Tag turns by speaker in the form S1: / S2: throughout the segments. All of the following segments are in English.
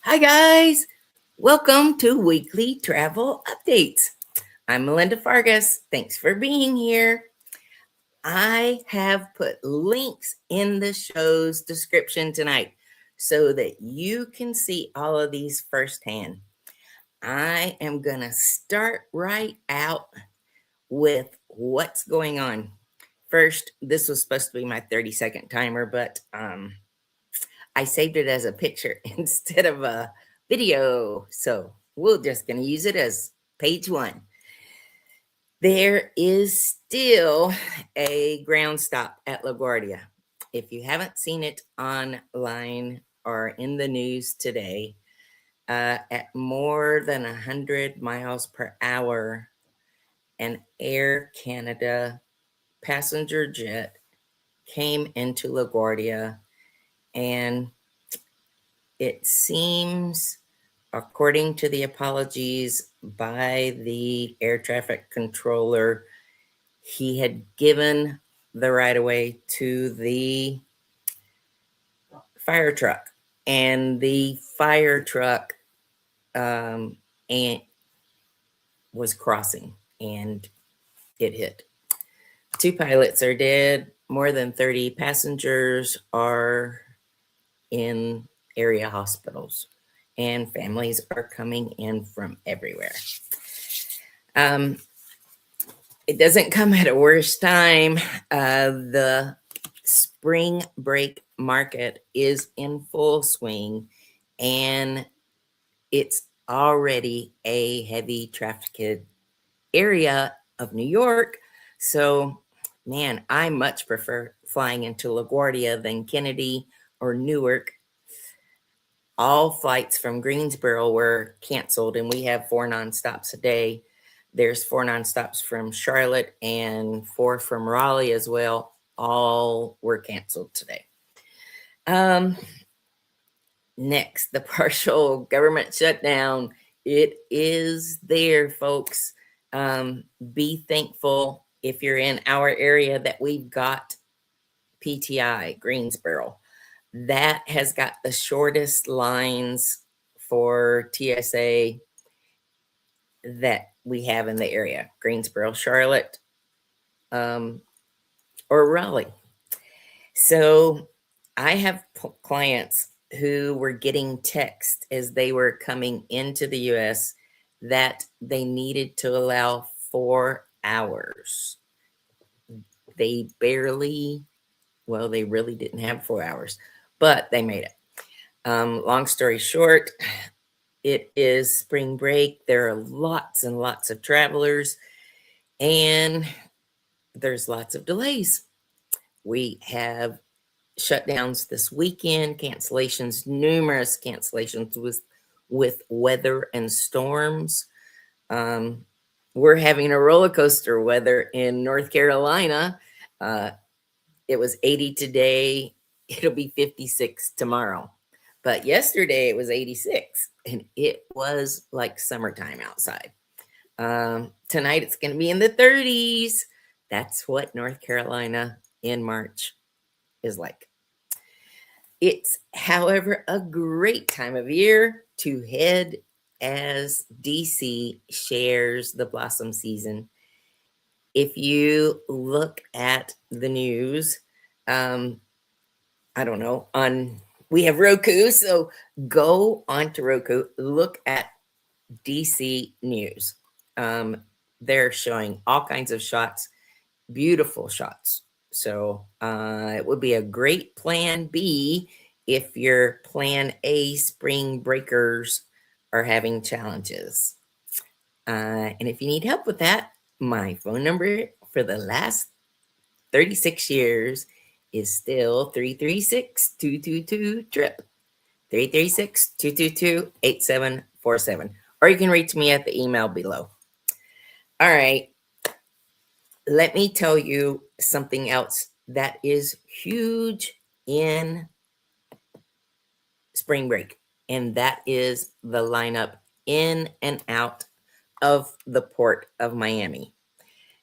S1: Hi, guys. Welcome to Weekly Travel Updates. I'm Melinda Fargas. Thanks for being here. I have put links in the show's description tonight so that you can see all of these firsthand. I am going to start right out with what's going on. First, this was supposed to be my 30-second timer, but I saved it as a picture instead of a video. So we're just going to use it as page one. There is still a ground stop at LaGuardia. If you haven't seen it online or in the news today, at more than 100 miles per hour, an Air Canada passenger jet came into LaGuardia, and it seems, according to the apologies by the air traffic controller, he had given the right of way to the fire truck, and the fire truck and was crossing, and it hit. 2 pilots are dead. More than 30 passengers are in area hospitals, and families are coming in from everywhere. It doesn't come at a worse time. The spring break market is in full swing, and it's already a heavy trafficked area of New York. So, man, I much prefer flying into LaGuardia than Kennedy or Newark. All flights from Greensboro were canceled, and we have 4 nonstops a day. There's 4 nonstops from Charlotte and 4 from Raleigh as well. All were canceled today. Next, the partial government shutdown. It is there, folks. Be thankful if you're in our area that we've got PTI, Greensboro. That has got the shortest lines for TSA that we have in the area. Greensboro, Charlotte, or Raleigh. So I have clients who were getting text as they were coming into the US that they needed to allow 4 hours. They barely, well, they really didn't have 4 hours, but they made it. Long story short, it is spring break. There are lots and lots of travelers, and there's lots of delays. We have shutdowns this weekend, cancellations, numerous cancellations with weather and storms. We're having a roller coaster weather in North Carolina. It was 80 today. It'll be 56 tomorrow. But yesterday it was 86, and it was like summertime outside. Tonight it's going to be in the 30s. That's what North Carolina in March is like. It's, however, a great time of year to head as DC shares the blossom season. If you look at the news, I don't know, we have Roku, so go onto Roku, look at DC News. They're showing all kinds of shots, beautiful shots. So it would be a great plan B if your plan A spring breakers are having challenges. And if you need help with that, my phone number for the last 36 years is still 336-222-TRIP. 336-222-8747. Or you can reach me at the email below. All right. Let me tell you something else that is huge in spring break, and that is the lineup in and out of the port of Miami.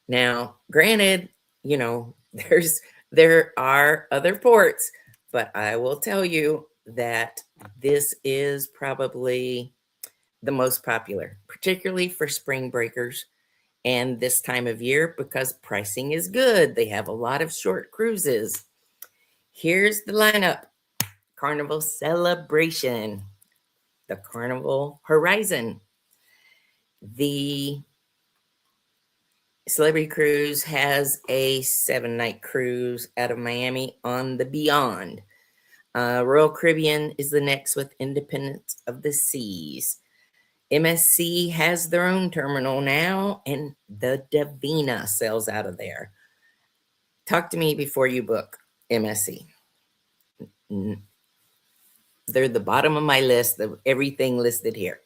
S1: Now, granted, there are other ports, but I will tell you that this is probably the most popular, particularly for spring breakers and this time of year because pricing is good. They have a lot of short cruises. Here's the lineup: Carnival Celebration, the Carnival Horizon, the Celebrity Cruise has a 7-night cruise out of Miami on the Beyond. Royal Caribbean is the next with Independence of the Seas. MSC has their own terminal now, and the Davina sails out of there. Talk to me before you book MSC. They're the bottom of my list of everything listed here.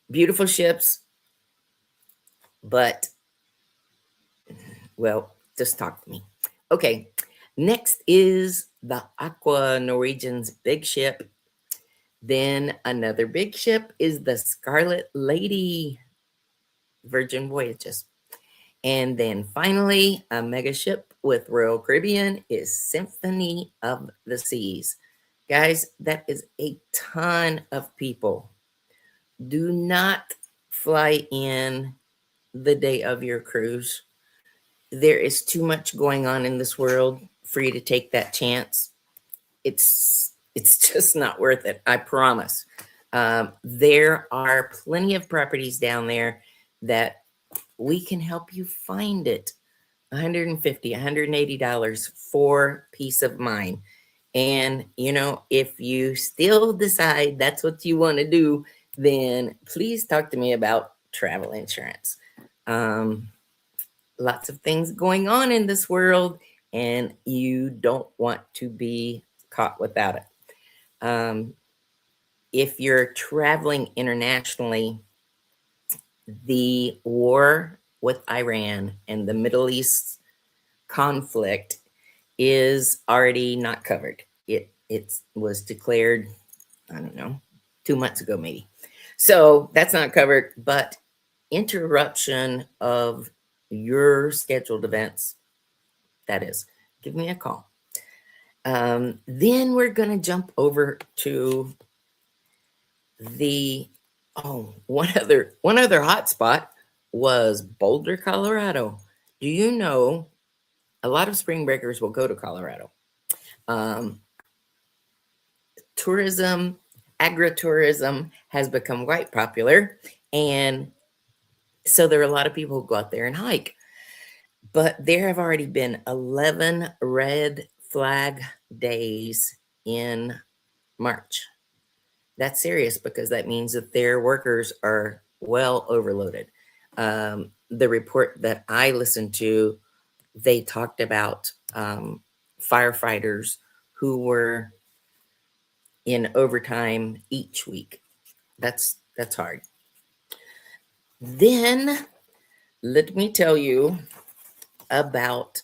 S1: Beautiful ships, but, well, just talk to me. Okay, next is the Aqua Norwegian's big ship. Then another big ship is the Scarlet Lady Virgin Voyages. And then finally, a mega ship with Royal Caribbean is Symphony of the Seas. Guys, that is a ton of people. Do not fly in the day of your cruise. There is too much going on in this world for you to take that chance. It's just not worth it, I promise. There are plenty of properties down there that we can help you find it. $150, $180 for peace of mind. And, you know, if you still decide that's what you want to do, then please talk to me about travel insurance. Lots of things going on in this world, and you don't want to be caught without it. If you're traveling internationally, the war with Iran and the Middle East conflict is already not covered. It was declared, I don't know, 2 months ago maybe. So that's not covered, but interruption of your scheduled events, that is, give me a call. Then we're going to jump over to the, one other hotspot was Boulder, Colorado. Do you know a lot of spring breakers will go to Colorado? Tourism, agritourism has become quite popular. And so there are a lot of people who go out there and hike. But there have already been 11 red flag days in March. That's serious because that means that their workers are well overloaded. The report that I listened to, they talked about firefighters who were in overtime each week. That's hard. Then let me tell you about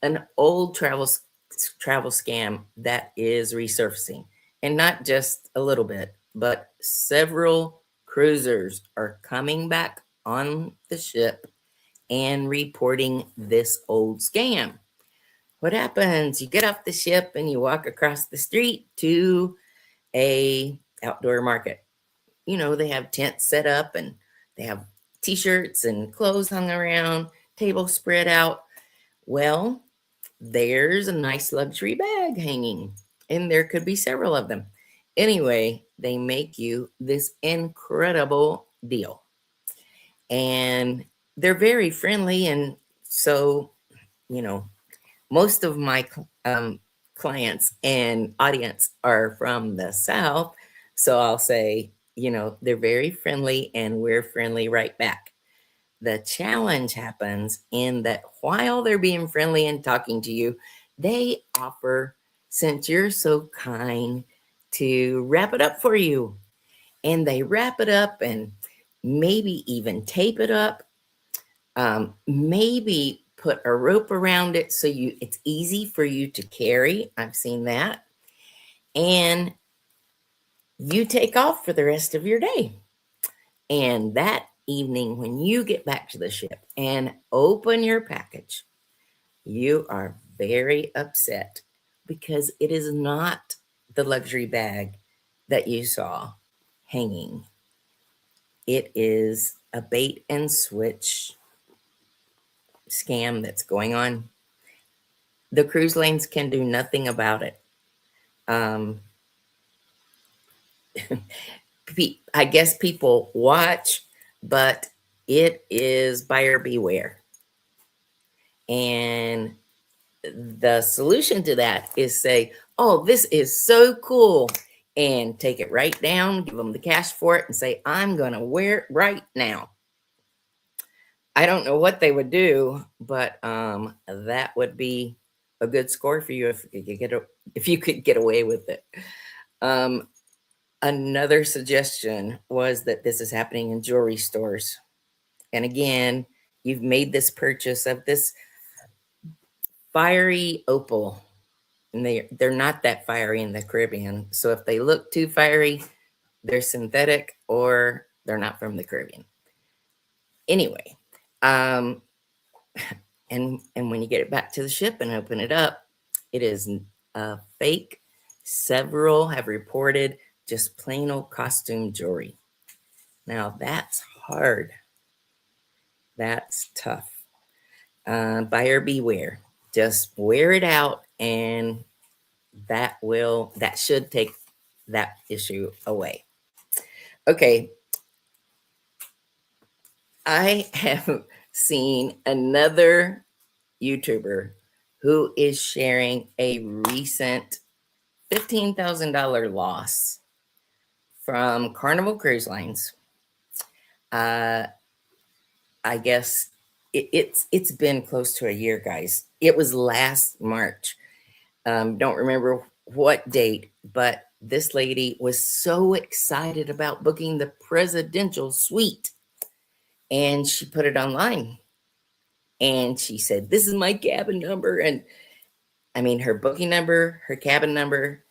S1: an old travel scam that is resurfacing, and not just a little bit, but several cruisers are coming back on the ship and reporting this old scam. What happens? You get off the ship and you walk across the street to a outdoor market. You know, they have tents set up and they have t-shirts and clothes hung around, tables spread out. Well, there's a nice luxury bag hanging, and there could be several of them. Anyway, they make you this incredible deal, and they're very friendly. And so, you know, most of my clients and audience are from the South. So I'll say, you know, they're very friendly and we're friendly right back. The challenge happens in that while they're being friendly and talking to you, they offer, since you're so kind, to wrap it up for you. And they wrap it up and maybe even tape it up, maybe put a rope around it so it's easy for you to carry. I've seen that. And you take off for the rest of your day. And that evening, when you get back to the ship and open your package, you are very upset because it is not the luxury bag that you saw hanging. It is a bait and switch scam that's going on. The cruise lanes can do nothing about it. I guess people watch, but it is buyer beware. And the solution to that is say, oh, this is so cool, and take it right down, give them the cash for it, and say, I'm going to wear it right now. I don't know what they would do, but that would be a good score for you if you could get away with it. Another suggestion was that this is happening in jewelry stores. And again, you've made this purchase of this fiery opal, and they're not that fiery in the Caribbean. So if they look too fiery, they're synthetic or they're not from the Caribbean. Anyway, and when you get it back to the ship and open it up, it is fake. Several have reported just plain old costume jewelry. Now that's hard. That's tough. Buyer beware. Just wear it out, and that should take that issue away. Okay. I have seen another YouTuber who is sharing a recent $15,000 loss from Carnival Cruise Lines. I guess it's been close to a year, guys. It was last March. Don't remember what date, but this lady was so excited about booking the presidential suite, and she put it online. And she said, this is my cabin number. And I mean, her booking number, her cabin number,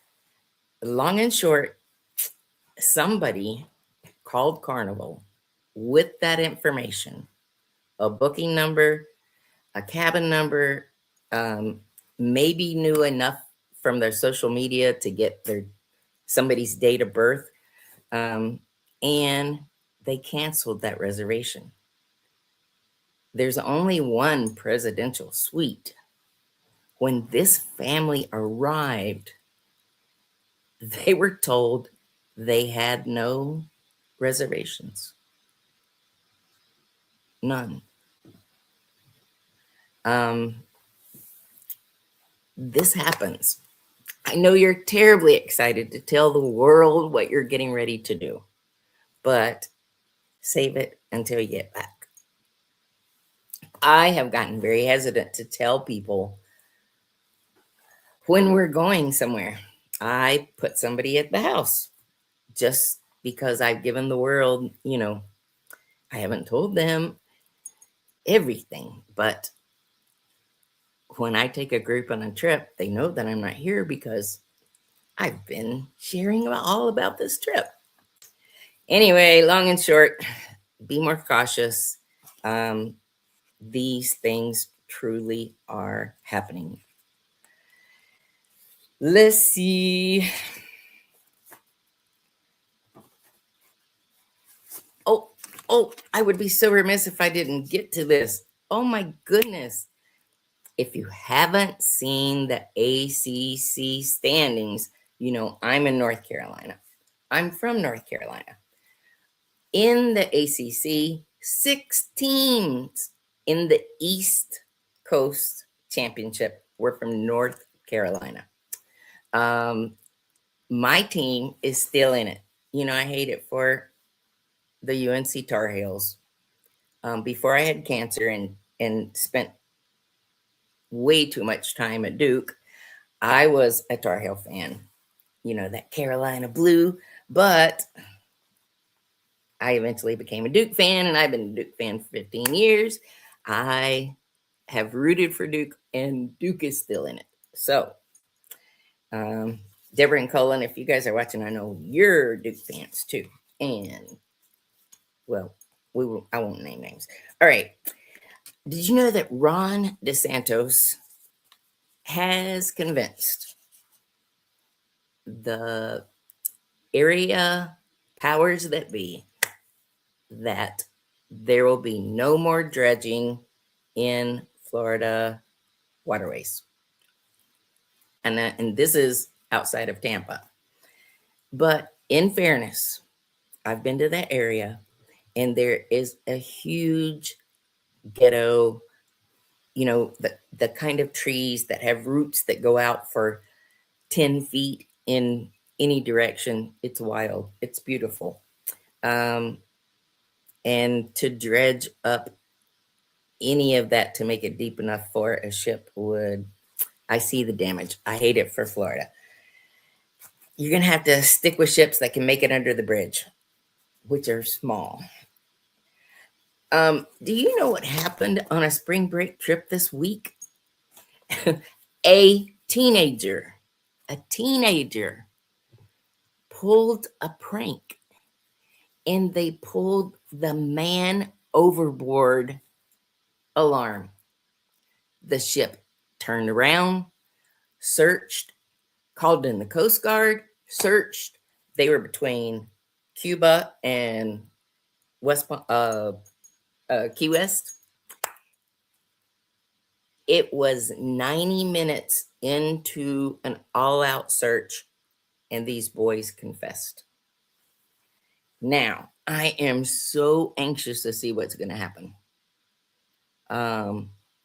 S1: long and short, somebody called Carnival with that information, a booking number, a cabin number, maybe knew enough from their social media to get somebody's date of birth, and they canceled that reservation. There's only one presidential suite. When this family arrived, they were told they had no reservations. None. This happens. I know you're terribly excited to tell the world what you're getting ready to do, but save it until you get back. I have gotten very hesitant to tell people when we're going somewhere. I put somebody at the house just because I've given the world, I haven't told them everything, but when I take a group on a trip, they know that I'm not here because I've been sharing all about this trip. Anyway, long and short, be more cautious. These things truly are happening. Let's see. Oh, I would be so remiss if I didn't get to this. Oh my goodness. If you haven't seen the ACC standings, I'm in North Carolina. I'm from North Carolina. In the ACC, 6 teams in the East Coast Championship were from North Carolina. My team is still in it. I hate it for the UNC Tar Heels. Before I had cancer and spent way too much time at Duke, I was a Tar Heel fan. That Carolina blue, but I eventually became a Duke fan, and I've been a Duke fan for 15 years. I have rooted for Duke, and Duke is still in it. So, Deborah and Colin, if you guys are watching, I know you're Duke fans too. And, well, I won't name names. All right. Did you know that Ron DeSantis has convinced the area powers that be that there will be no more dredging in Florida waterways. And this is outside of Tampa. But in fairness, I've been to that area, and there is a huge ghetto, the kind of trees that have roots that go out for 10 feet in any direction. It's wild. It's beautiful. And to dredge up any of that to make it deep enough for a ship I see the damage. I hate it for Florida. You're going to have to stick with ships that can make it under the bridge, which are small. Do you know what happened on a spring break trip this week? A teenager pulled a prank, and they pulled the man overboard alarm. The ship turned around, searched, called in the Coast Guard, searched. They were between Cuba and Key West. It was 90 minutes into an all-out search, and these boys confessed. Now, I am so anxious to see what's going to happen.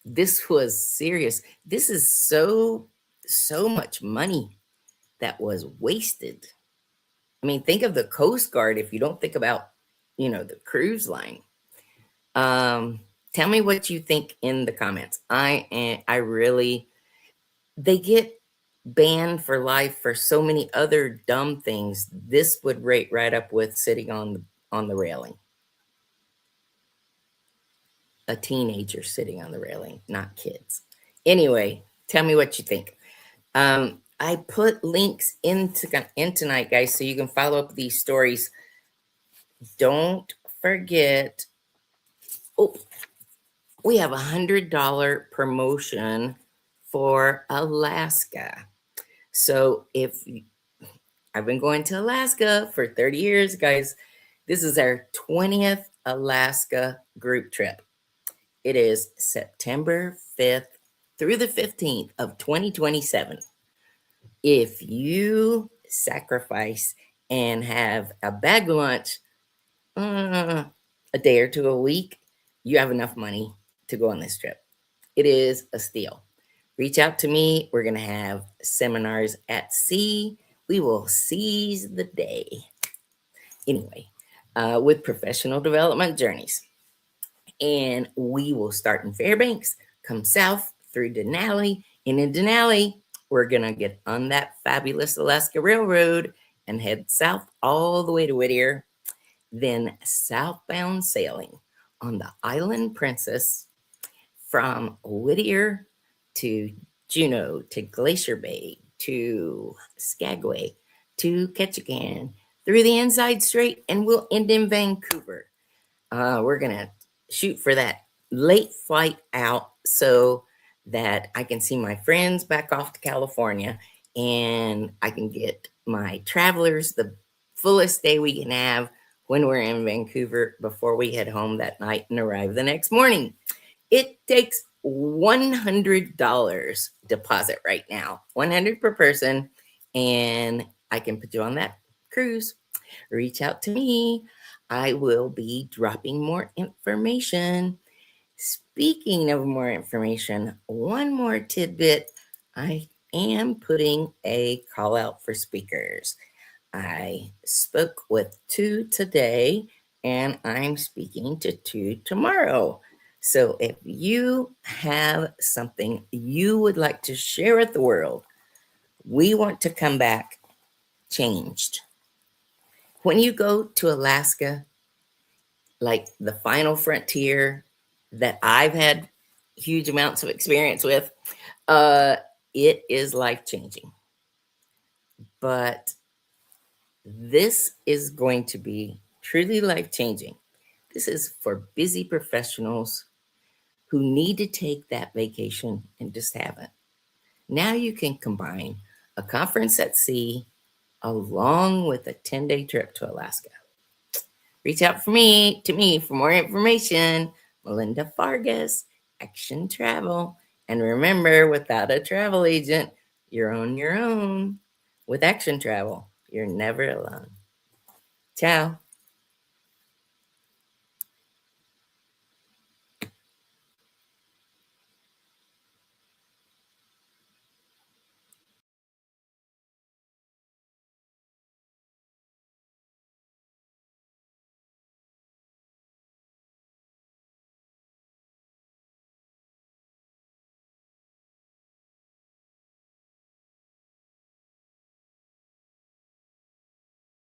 S1: This was serious. This is so much money that was wasted. I mean, think of the Coast Guard if you don't think about, the cruise line. Tell me what you think in the comments. They get banned for life for so many other dumb things. This would rate right up with sitting on the railing. A teenager sitting on the railing, not kids. Anyway, tell me what you think. I put links in tonight, guys, so you can follow up these stories. Don't forget. Oh, we have $100 promotion for Alaska. So I've been going to Alaska for 30 years, guys. This is our 20th Alaska group trip. It is September 5th through the 15th of 2027. If you sacrifice and have a bag lunch a day or two a week, you have enough money to go on this trip. It is a steal. Reach out to me. We're going to have seminars at sea. We will seize the day. Anyway, with professional development journeys. And we will start in Fairbanks, come south through Denali. And in Denali, we're going to get on that fabulous Alaska Railroad and head south all the way to Whittier. Then southbound sailing on the Island Princess from Whittier to Juneau to Glacier Bay to Skagway to Ketchikan through the Inside Strait, and we'll end in Vancouver. We're going to shoot for that late flight out so that I can see my friends back off to California, and I can get my travelers the fullest day we can have when we're in Vancouver before we head home that night and arrive the next morning. It takes $100 deposit right now, $100 per person, and I can put you on that cruise. Reach out to me. I will be dropping more information. Speaking of more information, one more tidbit. I am putting a call out for speakers. I spoke with 2 today, and I'm speaking to 2 tomorrow. So if you have something you would like to share with the world, we want to come back changed. When you go to Alaska, like the final frontier that I've had huge amounts of experience with, it is life-changing. But this is going to be truly life-changing. This is for busy professionals who need to take that vacation and just haven't. Now you can combine a conference at sea along with a 10-day trip to Alaska. Reach out to me for more information. Melinda Fargas, Action Travel. And remember, without a travel agent, you're on your own. With Action Travel, you're never alone. Ciao.